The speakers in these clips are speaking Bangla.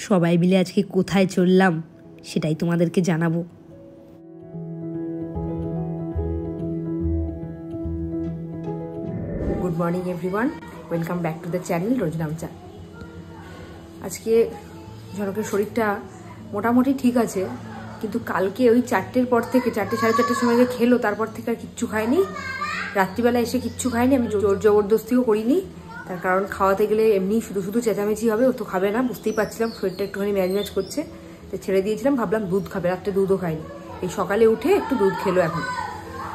সবাই মিলে আজকে কোথায় চললাম সেটাই তোমাদেরকে জানাবো। Good morning everyone, welcome back to the channel Roznamcha. আজকে ঝনকের শরীরটা মোটামুটি ঠিক আছে, কিন্তু কালকে ওই 4টের পর থেকে 4টে সাড়ে 4টের সময় যে খেলো তারপর থেকে আর কিচ্ছু খায়নি। রাত্রিবেলা এসে কিচ্ছু খায়নি, আমি জোর জবরদস্তিও করিনি, তার কারণ খাওয়াতে গেলে এমনি শুধু শুধু চেঁচামেচি হবে, ও তো খাবে না, বুঝতেই পারছিলাম শরীরটা একটুখানি ম্যাচ করছে, তো ছেড়ে দিয়েছিলাম। ভাবলাম দুধ খাবে, রাত্রে দুধও খায়নি, এই সকালে উঠে একটু দুধ খেলো এখন।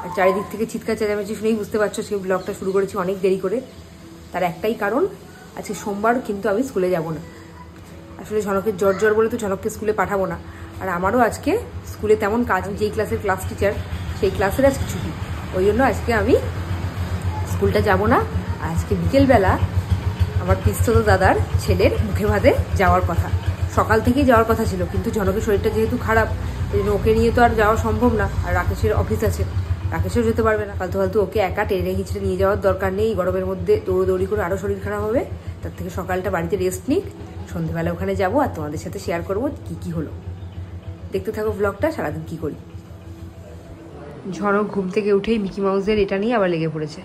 আর চারিদিক থেকে চিৎকার চেঁচামেচি শুনেই বুঝতে পারছো সেই ব্লগটা শুরু করেছি অনেক দেরি করে। তার একটাই কারণ, আজকে সোমবার, কিন্তু আমি স্কুলে যাব না। আসলে ঝনকের জ্বর বলে তো ঝনককে স্কুলে পাঠাবো না। আর আমারও আজকে স্কুলে তেমন কাজ, যেই ক্লাসের ক্লাস টিচার সেই ক্লাসের আজকে ছুটি, ওই জন্য আজকে আমি স্কুলটা যাব না। আজকে বিকেলবেলা আমার পিস্তত দাদার ছেলের মুখে ভাতে যাওয়ার কথা, সকাল থেকেই যাওয়ার কথা ছিল, কিন্তু ঝনকের শরীরটা যেহেতু খারাপ, ওই জন্য ওকে নিয়ে তো আর যাওয়া সম্ভব না। আর রাকেশের অফিস আছে, রাকেশেও যেতে পারবে না, ফালতু ওকে একা টেনে হিচড়ে নিয়ে যাওয়ার দরকার নেই। গরমের মধ্যে দৌড়োদৌড়ি করে আরও শরীর খারাপ হবে, তার থেকে সকালটা বাড়িতে রেস্ট নিক, সন্ধ্যেবেলা ওখানে যাবো আর তোমাদের সাথে শেয়ার করবো কি হলো। দেখতে থাকো ব্লগটা, সারাদিন কি করি। ঝনক ঘুম থেকে উঠেই মিকি মাউসের এটা নিয়ে আবার লেগে পড়েছে,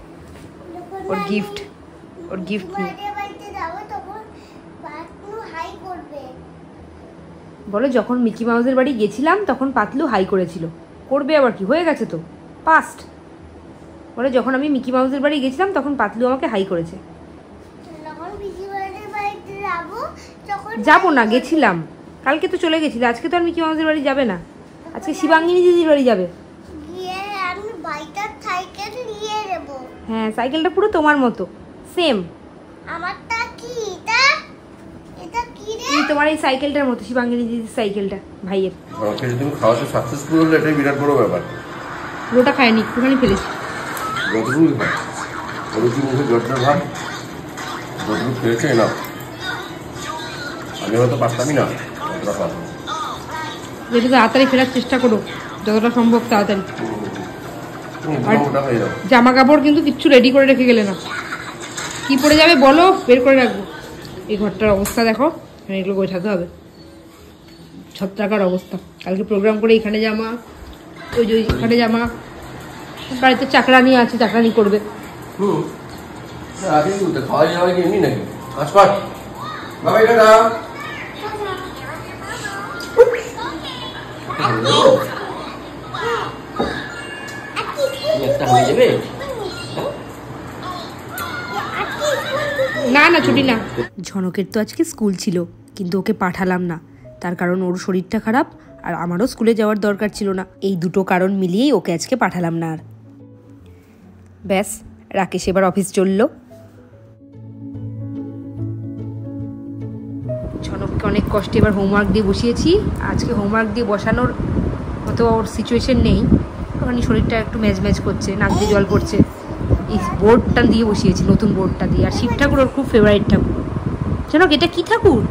ওর গিফট নিয়ে। বলে যখন মিকি মাউসের বাড়ি গেছিলাম তখন পাতলু হাই করেছিল, করবে আবার কি, হয়ে গেছে তো, পাস্ট। বলে যখন আমি মিকি মাউসের বাড়ি গেছিলাম তখন পাতলু আমাকে হাই করেছে। যাবো না, গেছিলাম কালকে তো চলে গেছিল, আজকে তো আর মিকি মাউসের বাড়ি যাবে না, আজকে শিবাঙ্গিনী দিদির বাড়ি যাবে। হ্যাঁ, সাইকেলটা পুরো তোমার মতো সেম। আমারটা কি, এটা কি রে? তোমার এই সাইকেলটার মতো, শিবাঙ্গিনী দিদির সাইকেলটা ভাইয়ের। ওকে যদি তুমি খাওয়াতে সাকসেসফুল হলে এটাই বিরাট বড় ব্যাপার। পুরোটা খাইনি, একটুখানি ফেলেছি। যতটুকু খাই, ওরকম মুখে জটটা ভাব, যতটুকু খেয়েছে না, আমি হয়তো পারতামই না। যেটা তাড়াতাড়ি ফেরার চেষ্টা করো, যতটা সম্ভব তাড়াতাড়ি। জামা কাপড় কিন্তু কিচ্ছু রেডি করে রেখে গেলে না, কি পরে যাবে বলো, বের করে রাখবো। এই ঘরটার অবস্থা দেখো, এগুলো গোছাতে হবে, ছত্রাকার অবস্থা। কালকে প্রোগ্রাম করে এখানে জামা, ওই যে ওইখানে জামা, বাড়িতে চাকরানি আছে, চাকরানি করবে। না ছুটি না। ঝনকের তো আজকে স্কুল ছিল, কিন্তু ওকে পাঠালাম না, তার কারণ ওর শরীরটা খারাপ আর আমারও স্কুলে যাওয়ার দরকার ছিল না। এই দুটো কারণ মিলিয়েই ওকে আজকে পাঠালাম না। আর ব্যাস, রাকেশ এবার অফিস চলল। ঝনককে অনেক কষ্টে এবার হোমওয়ার্ক দিয়ে বসিয়েছি। আজকে হোমওয়ার্ক দিয়ে বসানোর মতো ওর সিচুয়েশন নেই, কারণ শরীরটা একটু ম্যাচ করছে, নাক দিয়ে জল পড়ছে। এই বোর্ডটা দিয়ে বসিয়েছি, নতুন বোর্ডটা দিয়ে। আর শিব ঠাকুর ওর খুব ফেভারিট ঠাকুর। ঝনক, এটা কি ঠাকুর?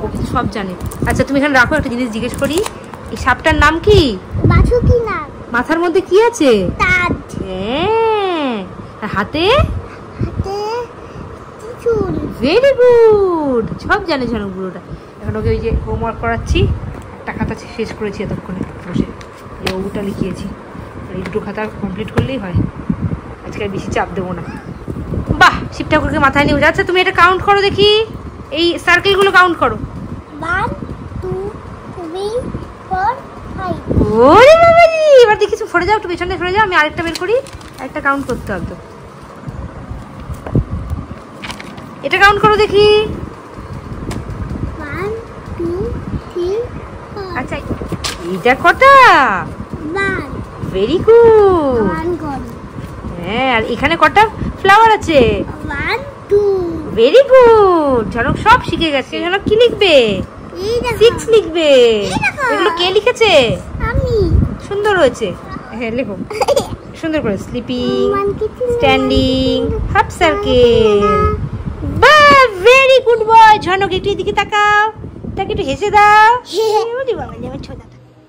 ও কিন্তু সব জানে। আচ্ছা তুমি এখানে রাখো, একটা জিনিস জিজ্ঞেস করি, এই সাপটার নাম কি? মাথার মধ্যে কি আছে? হ্যাঁ, হাতে ভেরি গুড, সব জানে ঝনক বুড়োটা। এখন ওকে ওই যে হোমওয়ার্ক করাচ্ছি, একটা খাতা শেষ করেছি এতক্ষণে বসে, এই ওটা লিখিয়েছি। এই দুটো খাতা কমপ্লিট করলেই হয়, আজকে আর বেশি চাপ দেবো না। বাহ, শিব ঠাকুরকে মাথায় নিয়ে উঠে। আচ্ছা তুমি এটা কাউন্ট করো দেখি, এই সার্কেলগুলো কাউন্ট করো। 1 2 3 4 5। ওরে বাবাজি, এবার দেখি সরে যাও, একটু পেছনে সরে যাও, আমি আরেকটা বের করি। আরেকটা কাউন্ট করতে হবে তো, এটা কাউন্ট করো দেখি। 1 2 3 4। আচ্ছা এইটা কটা? 1। Very good. হ্যাঁ, আর এখানে কটা ফ্লাওয়ার আছে? 1 2। ভেরি গুড, ঝনক সব শিখে গেছে। ঝনক কি লিখবে? 6 লিখবে। এগুলো কে লিখেছে? আমি। সুন্দর হয়েছে, হ্যাঁ লেখো সুন্দর করে। Sleeping, standing, half circle. বাহ, ভেরি গুড বয়। ঝনক একটু এদিকে তাকাও, তাকে একটু হেসে দাও।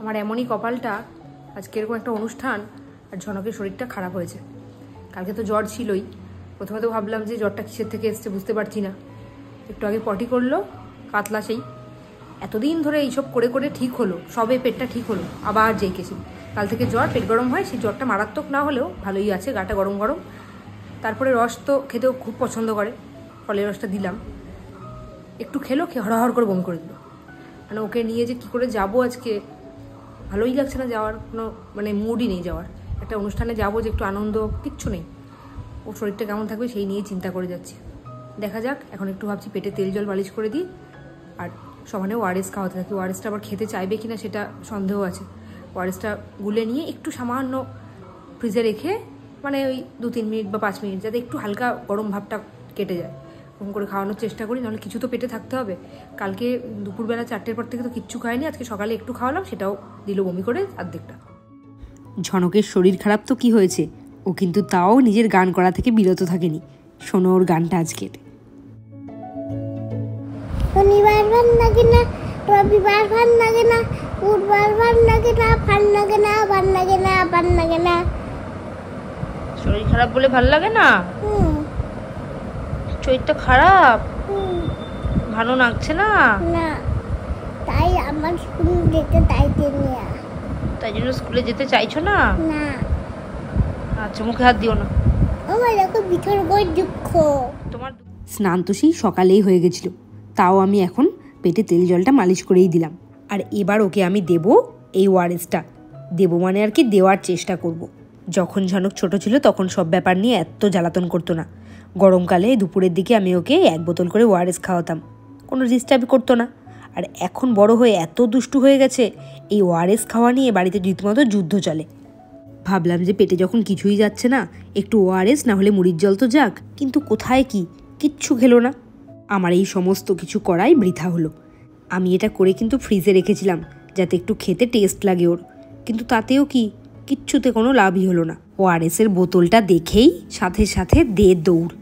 আমার এমনই কপালটা, আজকে এরকম একটা অনুষ্ঠান আর ঝনকের শরীরটা খারাপ হয়েছে। কালকে তো জ্বর ছিলই, প্রথমে তো ভাবলাম যে জ্বরটা কিসের থেকে এসছে বুঝতে পারছি না। একটু আগে পটি করলো, পাতলা সেই এতদিন ধরে এইসব করে করে ঠিক হলো, সবে পেটটা ঠিক হলো, আবার যেই কেসে কাল থেকে জ্বর, পেট গরম হয়। সেই জ্বরটা মারাত্মক না হলেও ভালোই আছে, গাটা গরম গরম। তারপরে রস তো খেতেও খুব পছন্দ করে, ফলের রসটা দিলাম, একটু খেলো, খেয়ে হড়াহড় করে বমি করে দিল। মানে ওকে নিয়ে যে কী করে যাবো আজকে, ভালোই লাগছে না যাওয়ার, কোনো মানে মুডই নেই যাওয়ার। একটা অনুষ্ঠানে যাবো যে একটু আনন্দ, কিচ্ছু নেই। ওর শরীরটা কেমন থাকবে সেই নিয়ে চিন্তা করে যাচ্ছি। দেখা যাক, এখন একটু ভাবছি পেটে তেল জল মালিশ করে দিই, আর সমানে ওআরএস খাওয়াতে থাকি। ওআরএসটা আবার খেতে চাইবে কিনা সেটা সন্দেহ আছে। ওআরএসটা গুলে নিয়ে একটু সামান্য ফ্রিজে রেখে, মানে ওই 2-3 মিনিট বা 5 মিনিট, যাতে একটু হালকা গরম ভাবটা কেটে যায়, ওরকম করে খাওয়ানোর চেষ্টা করি। নাহলে কিছু তো পেটে থাকতে হবে। কালকে দুপুরবেলা 4টের পর থেকে তো কিচ্ছু খায়নি, আজকে সকালে একটু খাওয়ালাম, সেটাও দিল বমি করে অর্ধেকটা। ঝনকের শরীর খারাপ তো কি হয়েছে, ও কিন্তু তাও নিজের গান করা থেকে বিরত থাকেনি। শোনো ওর গানটা আজকের। শনিবার ভাল লাগে না, রবিবার ভাল লাগে না, বুধবার ভাল লাগে না, ভাল লাগে না, ভাল লাগে না, ভাল লাগে না। শরীর খারাপ বলে ভাল লাগে না? শরীরটা খারাপ, ভালো লাগছে না? না, তাই আমার স্কুলে যেতে চাইছে না। তাই জন্য স্কুলে যেতে চাইছো না? না। আচ্ছা, মুখে হাত দিও না। আমার এখন ভিতর করে দুঃখ। তোমার স্নান তো সেই সকালেই হয়ে গেছিল, তাও আমি এখন পেটে তেল জলটা মালিশ করেই দিলাম। আর এবার ওকে আমি দেব এই ওআরএসটা, দেবো মানে আর কি দেওয়ার চেষ্টা করব। যখন ঝনক ছোট ছিল তখন সব ব্যাপার নিয়ে এত জ্বালাতন করতো না। গরমকালে দুপুরের দিকে আমি ওকে 1 বোতল করে ওআরএস খাওয়াতাম, কোনো ডিস্টার্ব করতো না। আর এখন বড় হয়ে এত দুষ্টু হয়ে গেছে, এই ওআরএস খাওয়া নিয়ে বাড়িতে রীতিমতো যুদ্ধ চলে। ভাবলাম যে পেটে যখন কিছুই যাচ্ছে না, একটু ওআরএস না হলে মুড়ির জল তো যাক, কিন্তু কোথায় কি, কিচ্ছু খেলো না। আমার এই সমস্ত কিছু করাই বৃথা হলো। আমি এটা করে কিন্তু ফ্রিজে রেখেছিলাম যাতে একটু খেতে টেস্ট লাগে ওর, কিন্তু তাতেও কিচ্ছুতে কোনো লাভই হলো না। ওআরএসের বোতলটা দেখেই সাথে সাথে দে দৌড়।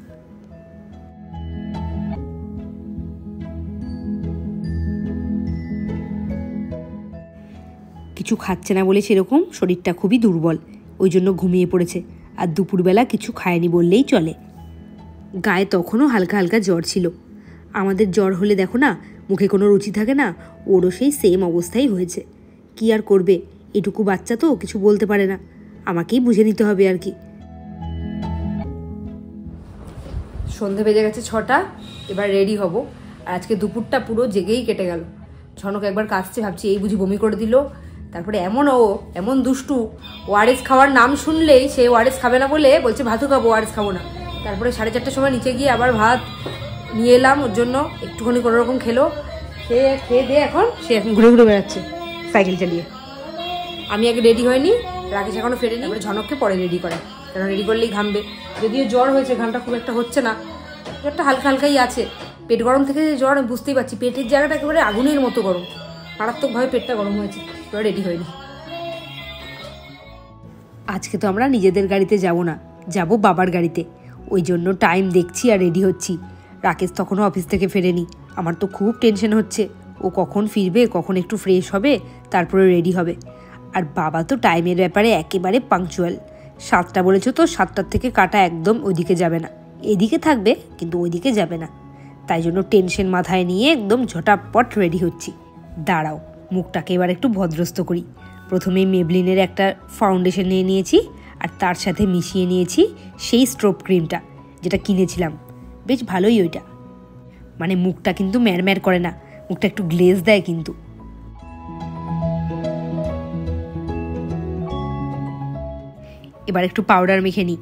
কিছু খাচ্ছে না বলে সেরকম শরীরটা খুবই দুর্বল, ওই জন্য ঘুমিয়ে পড়েছে। আর দুপুরবেলা কিছু খায়নি বললেই চলে। গায়ে তখনও হালকা হালকা জ্বর ছিল। আমাদের জ্বর হলে দেখো না, মুখে কোনো রুচি থাকে না, ওরও সেই সেম অবস্থাই হয়েছে। কি আর করবে, এটুকু বাচ্চা তো কিছু বলতে পারে না, আমাকেই বুঝে নিতে হবে আর কি। সন্ধে বেজে গেছে 6টা, এবার রেডি হব। আর আজকে দুপুরটা পুরো জেগেই কেটে গেল। ঝনক একবার কাঁদছে, ভাবছি এই বুঝি বমি করে দিল। তারপরে এমন দুষ্টু, ওআরএস খাওয়ার নাম শুনলেই সে ওআরএস খাবে না বলে বলছে ভাতও খাবো, ওআরএস খাবো না। তারপরে 4:30টার সময় নিচে গিয়ে আবার ভাত নিয়ে এলাম ওর জন্য, একটুখানি কোনো রকম খেলো, খেয়ে দিয়ে এখন সে ঘুরে ঘুরে বেড়াচ্ছে সাইকেল চালিয়ে। আমি আগে রেডি হয়নি, রাকেশ এখনো ফেরেনি, এবার ঝনককে পরে রেডি করে, কারণ রেডি করলেই ঘামবে। যদিও জ্বর হয়েছে, ঘামটা খুব একটা হচ্ছে না, জ্বরটা হালকা হালকাই আছে। পেট গরম থেকে যে জ্বর আমি বুঝতেই পারছি, পেটের জায়গাটা একেবারে আগুনের মতো গরম, মারাত্মকভাবে পেটটা গরম হয়েছে। এবার রেডি হয়নি। আজকে তো আমরা নিজেদের গাড়িতে যাব না, যাব বাবার গাড়িতে, ওই জন্য টাইম দেখছি আর রেডি হচ্ছি। রাকেশ তখনও অফিস থেকে ফেরেনি, আমার তো খুব টেনশন হচ্ছে, ও কখন ফিরবে, কখন একটু ফ্রেশ হবে, তারপরে রেডি হবে। আর বাবা তো টাইমের ব্যাপারে একেবারে পাংচুয়াল। 7টা বলেছো তো 7টার থেকে কাটা একদম ওইদিকে যাবে না, এদিকে থাকবে কিন্তু ওইদিকে যাবে না। তাই জন্য টেনশন মাথায় নিয়ে একদম ঝটাপট রেডি হচ্ছি। দাঁড়াও, মুখটাকে এবার একটু ভদ্রস্থ করি। প্রথমে মেবলিনের একটা ফাউন্ডেশন নিয়ে নিয়েছি, আর তার সাথে মিশিয়ে নিয়েছি সেই স্ট্রোব ক্রিমটা যেটা কিনেছিলাম, বেশ ভালোই ওইটা। মানে মুখটা কিন্তু ম্যারম্যার করে না, মুখটা একটু গ্লেজ দেয় কিন্তু। এবার একটু পাউডার মেখে নিই।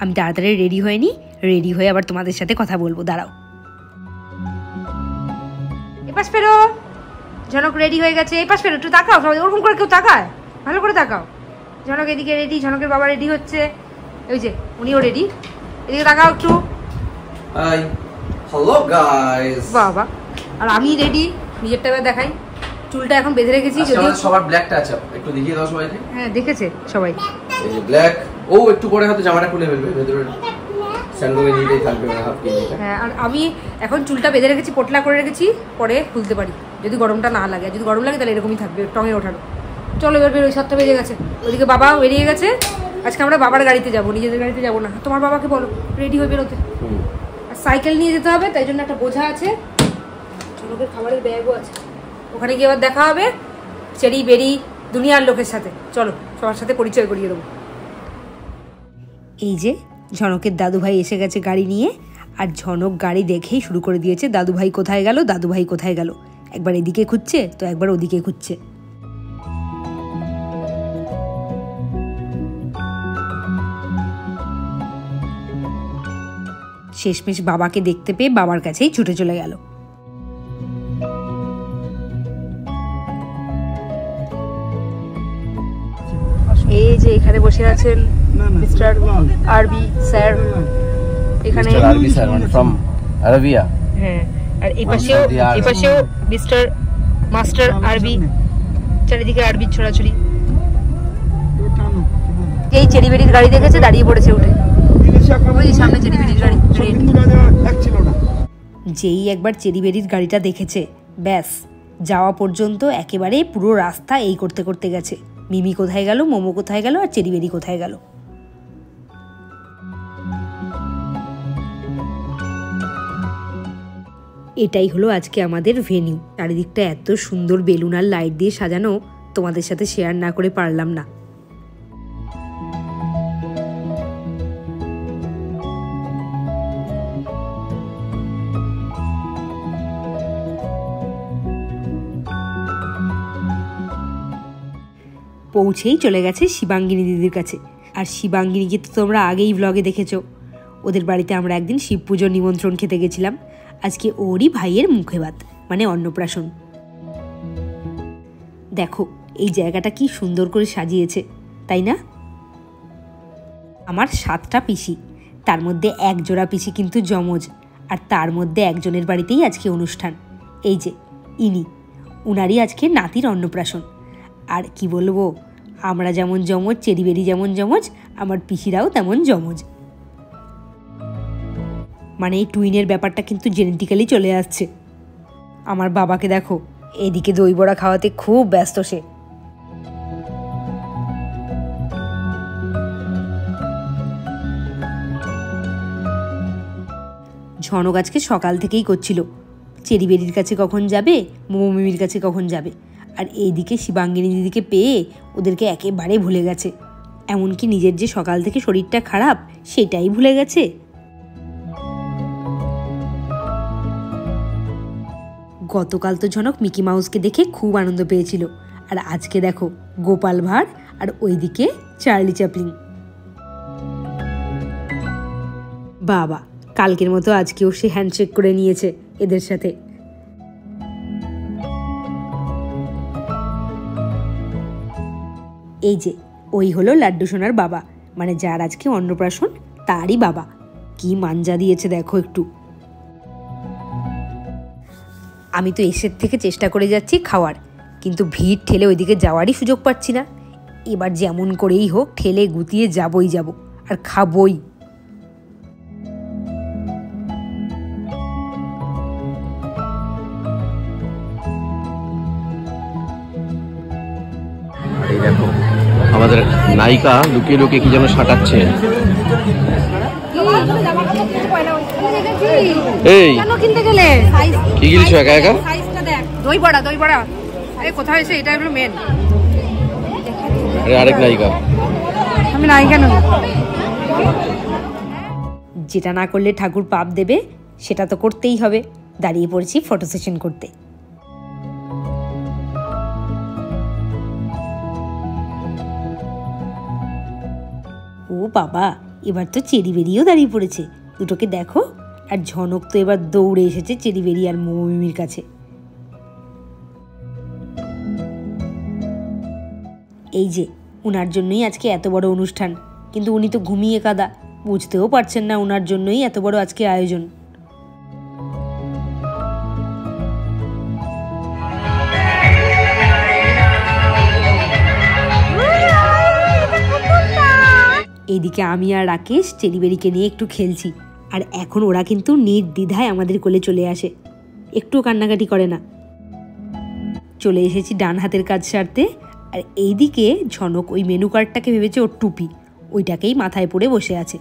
আমি তাড়াতাড়ি রেডি হয়ে নিই, রেডি হয়ে আবার তোমাদের সাথে কথা বলবো, দাঁড়াও। এপাশ ফেরো, ঝনক রেডি হয়ে গেছে, এপাশ ফেরো, একটু তাকাও সবাই, ওরকম করে কেউ তাকায়, ভালো করে তাকাও। ঝনক এদিকে রেডি, ঝনকের বাবা রেডি হচ্ছে, ওই যে উনিও রেডি, এদিকে তাকাও একটু। Hi, hello guys. বাবা, আর আমি রেডি, নিজেরটা এবার দেখাই। চুলটা এখন বেঁধে রেখেছি, যদিও সবার ব্ল্যাকটা আছে, একটু দেখিয়ে দাও সবাইকে। হ্যাঁ দেখেছে সবাই, এই যে ব্ল্যাক। ও একটু পরে হয়তো জামাটা খুলে ফেলবে, ভেতরে স্যান্ডোয়ে নিতেই থাকবে না হাফ কেজিটা। হ্যাঁ, আর আমি এখন চুলটা বেঁধে রেখেছি, পোটলা করে রেখেছি, পরে খুলতে পারি যদি গরমটা না লাগে। যদি গরম লাগে তাহলে এরকমই থাকবে, টঙে ওঠানো। চলো এবার বেরোই, 7টা বেজে গেছে। ওইদিকে বাবা বেরিয়ে গেছে। আজকে আমরা বাবার গাড়িতে যাবো, নিজেদের গাড়িতে যাবো না। তোমার বাবাকে বলো রেডি হয়ে বেরোতে। আর সাইকেল নিয়ে যেতে হবে, তাই জন্য একটা বোঝা আছে, ঝনকের খাবারের ব্যাগও আছে। ওখানে গিয়ে আবার দেখা হবে চেরি বেরি দুনিয়ার লোকের সাথে। চলো সবার সাথে পরিচয় করিয়ে দেবো। এই যে ঝনকের দাদুভাই এসে গেছে গাড়ি নিয়ে, আর ঝনক গাড়ি দেখেই শুরু করে দিয়েছে দাদুভাই কোথায় গেল, দাদুভাই কোথায় গেল। একবার এদিকে খুঁজছে তো একবার ওদিকে খুঁজছে। শেষমেশ বাবাকে দেখতে পেয়ে বাবার কাছেই ছুটে চলে গেল। এই যে এখানে বসে আছেন মিস্টার আরবি স্যার, এখানে আরবি স্যার মানে ফ্রম আরাবিয়া। হ্যাঁ, আর এই পাশেও মিস্টার মাস্টার আরবি, চারিদিকে আরবি ছড়াছড়ি। এই চেরিবেরির গাড়ি দেখেছে, দাঁড়িয়ে পড়েছে উঠে। ওই সামনে চেরিবেরির গাড়ি। যেই একবার চেরিবেরির গাড়িটা দেখেছে, ব্যাস যাওয়া পর্যন্ত একেবারে পুরো রাস্তা এই করতে করতে গেছে। মিমি কোথায় গেল, মোমো কোথায় গেল, আর চেরিবেরি কোথায় গেল। এটাই হলো আজকে আমাদের ভেন্যু। চারিদিকটা এত সুন্দর বেলুন আর লাইট দিয়ে সাজানো, তোমাদের সাথে শেয়ার না করে পারলাম না। পৌঁছেই চলে গেছে শিবাঙ্গিনী দিদির কাছে। আর শিবাঙ্গিনীকে তো তোমরা আগেই ব্লগে দেখেছো। ওদের বাড়িতে আমরা একদিন শিব পুজোর নিমন্ত্রণ খেতে গেছিলাম। আজকে ওরই ভাইয়ের মুখে ভাত, মানে অন্নপ্রাশন। দেখো এই জায়গাটা কি সুন্দর করে সাজিয়েছে, তাই না? আমার 7টা পিসি, তার মধ্যে এক জোড়া পিসি কিন্তু যমজ, আর তার মধ্যে একজনের বাড়িতেই আজকে অনুষ্ঠান। এই যে ইনি, উনারই আজকে নাতির অন্নপ্রাশন। আর কি বলবো, আমরা যেমন যমজ, চেরিবেরি যেমন যমজ, আমার পিসিরাও তেমন যমজ। মানে এই টুইনের ব্যাপারটা কিন্তু জেনেটিক্যালি চলে আসছে। আমার বাবাকে দেখো, এদিকে দই বড়া খাওয়াতে খুব ব্যস্ত সে। ঝনক আজকে সকাল থেকেই করছিল চেরিবেরির কাছে কখন যাবে, মোমো মিমির কাছে কখন যাবে। আর এইদিকে শিবাঙ্গিনী দিদিকে পেয়ে ওদেরকে একেবারে ভুলে গেছে। এমনকি নিজের যে সকাল থেকে শরীরটা খারাপ সেটাই ভুলে গেছে। গতকাল তো ঝনক মিকি মাউসকে দেখে খুব আনন্দ পেয়েছিল, আর আজকে দেখো গোপাল ভাঁড় আর ওইদিকে চার্লি চ্যাপলিন। বাবা, কালকের মতো আজকেও সে হ্যান্ডশেক করে নিয়েছে এদের সাথে। এই যে ওই হলো লাড্ডু সোনার বাবা, মানে যার আজকে অন্নপ্রাশন তারই বাবা। কি মাঞ্জা দিয়েছে দেখো একটু। আমি তো এসের থেকে চেষ্টা করে যাচ্ছি খাওয়ার, কিন্তু ভিড় ঠেলে ওইদিকে যাওয়ারই সুযোগ পাচ্ছি না। এবার যেমন করেই হোক ঠেলে গুতিয়ে যাবই যাব, আর খাবই। এই দেখো আমাদের নায়িকা লুকিয়ে লুকিয়ে কি যেন সাঁটাচ্ছে। এই কিনতে গেলে কি কিনছো একা একা? দই বড়া, দই বড়া। আরে কোথায় এসে, এটা হলো মেন। আরে আরেক নায়িকা। আমি নায়িকা নই। যেটা না করলে ঠাকুর পাপ দেবে সেটা তো করতেই হবে। দাঁড়িয়ে পড়েছি ফটো সেশন করতে। ও বাবা, এবার তো চেরিবেরিও দাঁড়িয়ে পড়েছে, দুটোকে দেখো। আর ঝনক তো এবার দৌড়ে এসেছে চেরিবেরি আর মোমো মিমির কাছে। এই যে উনার জন্যই আজকে এত বড় অনুষ্ঠান, কিন্তু উনি তো ঘুমিয়ে কাদা, বুঝতেও পারছেন না উনার জন্যই এত বড় আজকে আয়োজন। এইদিকে আমি আর রাকেশ চেরিবেরিকে নিয়ে একটু খেলছি, আর এখন ওরা কিন্তু নির্দ্বিধায় আমাদের কোলে চলে আসে, একটু কান্নাকাটি করে না। চলে এসেছি ডান হাতের কাজ সারতে। আর এইদিকে ঝনক ওই মেনু কার্ডটাকে ভেবেছে ওর টুপি, ওইটাকেই মাথায় পরে বসে আছে।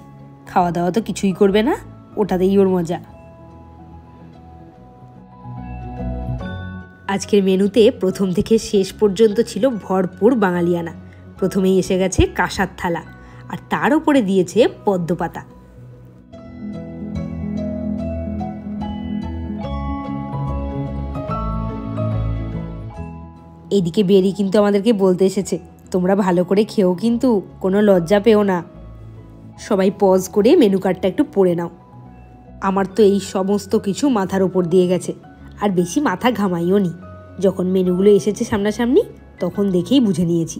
খাওয়া দাওয়া তো কিছুই করবে না, ওটাতেই ওর মজা। আজকের মেনুতে প্রথম থেকে শেষ পর্যন্ত ছিল ভরপুর বাঙালিয়ানা। প্রথমেই এসে গেছে কাঁসার থালা, আর তার উপরে দিয়েছে পদ্ম পাতা। এদিকে বেরি কিন্তু আমাদেরকে বলতে এসেছে, তোমরা ভালো করে খেও, কিন্তু কোনো লজ্জা পেও না। সবাই পজ করে মেনু কার্ডটা একটু পড়ে নাও। আমার তো এই সমস্ত কিছু মাথার ওপর দিয়ে গেছে, আর বেশি মাথা ঘামাইও নি। যখন মেনুগুলো এসেছে সামনাসামনি তখন দেখেই বুঝে নিয়েছি,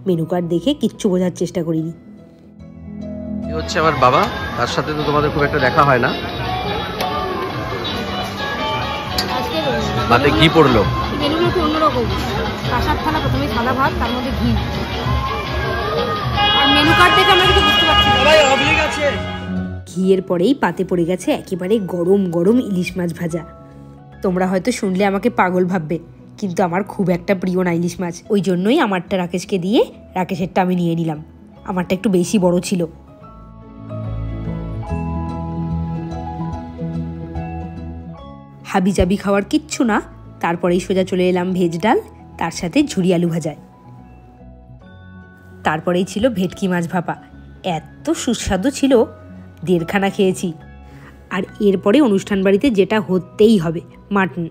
মেনু কার্ড দেখে কিচ্ছু বোঝার চেষ্টা করিনি। এই হচ্ছে আমার বাবা, তার সাথে তো তোমাদের খুব একটা দেখা হয় না। ভাতে ঘি পড়লো, মেনুগুলো একটু অন্যরকম। কাঁসার থালা, প্রথমে সাদা ভাত, তার মধ্যে ঘি। আর মেনু কার্ড দেখে আমরা কিছু বুঝতে পারছি না। ঘিয়ের পরেই পাতে পড়ে গেছে একেবারে গরম গরম ইলিশ মাছ ভাজা। তোমরা হয়তো শুনলে আমাকে পাগল ভাববে, কিন্তু আমার খুব একটা প্রিয় না ইলিশ মাছ। ওই জন্যই আমারটা রাকেশকে দিয়ে রাকেশেরটা আমি নিয়ে নিলাম। আমারটা একটু বেশি বড় ছিল। হাবি জাবি খাওয়ার কিচ্ছু না, তারপরেই সোজা চলে এলাম ভেজ ডাল, তার সাথে ঝুরি আলু ভাজায়। তারপরেই ছিল ভেটকি মাছ ভাপা। এত সুস্বাদু ছিল, 1.5 খানা খেয়েছি। আর এরপরে অনুষ্ঠান বাড়িতে যেটা হতেই হবে, মাটন।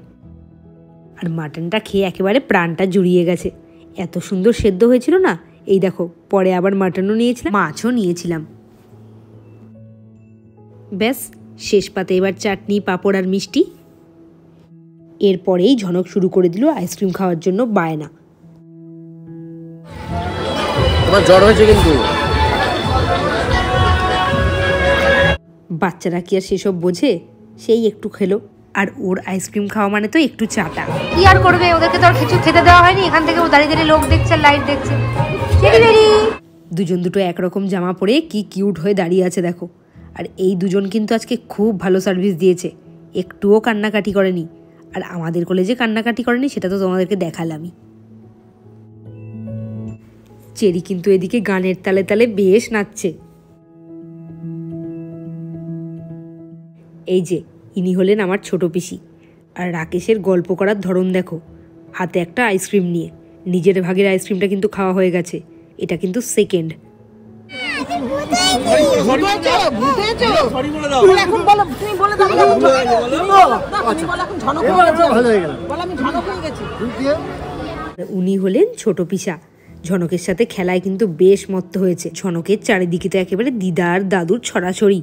আর মাটনটা খেয়ে একেবারে প্রাণটা জুড়িয়ে গেছে। এত সুন্দর সেদ্ধ হয়েছিল না। এই দেখো, পরে আবার মাটনও নিয়েছিলাম, মাছও নিয়েছিলাম। ব্যাস, শেষ পাতে এবার চাটনি, পাঁপড় আর মিষ্টি। এরপরেই ঝনক শুরু করে দিল আইসক্রিম খাওয়ার জন্য বায়না। তোমার জ্বর হয়েছে কিন্তু। বাচ্চারা কি আর সেসব বোঝে, সেই একটু খেলো। আর ওর আইসক্রিম খাওয়া মানে তো একটু চাটা। কি আর করবে, ওদেরকে তো আর কিছু খেতে দেওয়া হয়নি। এখান থেকে ও দাঁড়িয়ে দাঁড়িয়ে লোক দেখছে, লাইট দেখছে। দুজন দুটো একরকম জামা পরে কি কিউট হয়ে দাঁড়িয়ে আছে দেখো। আর এই দুজন কিন্তু আজকে খুব ভালো সার্ভিস দিয়েছে, একটুও কান্নাকাটি করেনি। আর আমাদের কলেজে কান্নাকাটি করেনি সেটা তো তোমাদেরকে দেখালামই। চেরি কিন্তু এদিকে গানের তালে তালে বেশ নাচছে। এই যে ইনি হলেন আমার ছোট পিসি। আর রাকেশের গল্প করার ধরন দেখো, হাতে একটা আইসক্রিম নিয়ে। নিজের ভাগের আইসক্রিমটা কিন্তু খাওয়া হয়ে গেছে, এটা কিন্তু সেকেন্ড। উনি হলেন ছোট পিসা। ঝনকের সাথে খেলায় কিন্তু বেশ মত্ত হয়েছে। ঝনকের চারিদিকে তো একেবারে দিদার দাদুর ছড়াছড়ি।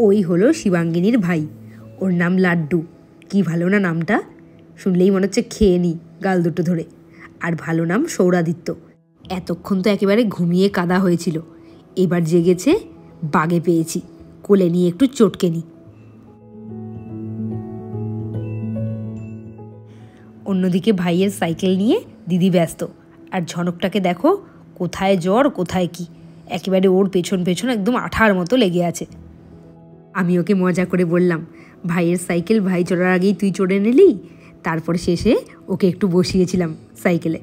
ওই হলো শিবাঙ্গিনীর ভাই, ওর নাম লাড্ডু। কি ভালো না নামটা, শুনলেই মনে হচ্ছে খেয়ে নি গাল দুটো ধরে। আর ভালো নাম সৌরাদিত্য। এতক্ষণ তো একেবারে ঘুমিয়ে কাদা হয়েছিল, এবার জেগেছে, বাগে পেয়েছি, কোলে নিয়ে একটু চটকে নি। অন্যদিকে ভাইয়ের সাইকেল নিয়ে দিদি ব্যস্ত। আর ঝনকটাকে দেখো, কোথায় জ্বর কোথায় কি, একেবারে ওর পেছন পেছন একদম আঠার মতো লেগে আছে। আমি ওকে মজা করে বললাম, ভাইয়ের সাইকেল ভাই চড়ার আগেই তুই চড়ে নিলি। তারপরে শেষে ওকে একটু বসিয়েছিলাম সাইকেলে।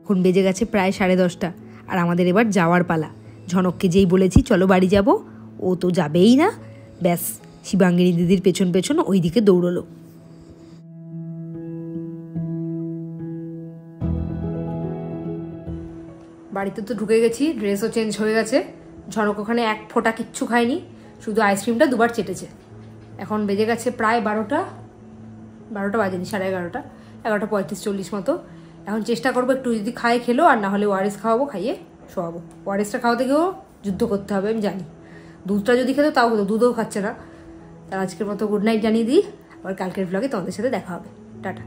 এখন বেজে গেছে প্রায় 10:30, আর আমাদের এবার যাওয়ার পালা। ঝনককে যেই বলেছি চলো বাড়ি যাব, ও তো যাবেই না। ব্যাস, শিবাঙ্গিনী দিদির পেছন পেছন ওই দিকে দৌড়লো। বাড়িতে তো ঢুকে গেছি, ড্রেসও চেঞ্জ হয়ে গেছে। ঝনক ওখানে এক ফোঁটা কিচ্ছু খায়নি, শুধু আইসক্রিমটা 2 বার চেটেছে। এখন বেজে গেছে প্রায় 12টা বাজেনি, 11:30, 11:35-40 মতো। এখন চেষ্টা করবো একটু যদি খায় খেলো, আর না হলে ওআরএস খাওয়াবো, খাইয়ে শোয়াবো। ওআরএসটা খাওয়াতে গিয়েও যুদ্ধ করতে হবে, আমি জানি। দুধটা যদি খেতো তাও হতো, দুধও খাচ্ছে না। তার আজকের মতো গুড নাইট জানিয়ে দিই, আবার কালকের ব্লগে তোমাদের সাথে দেখা হবে। টাটা।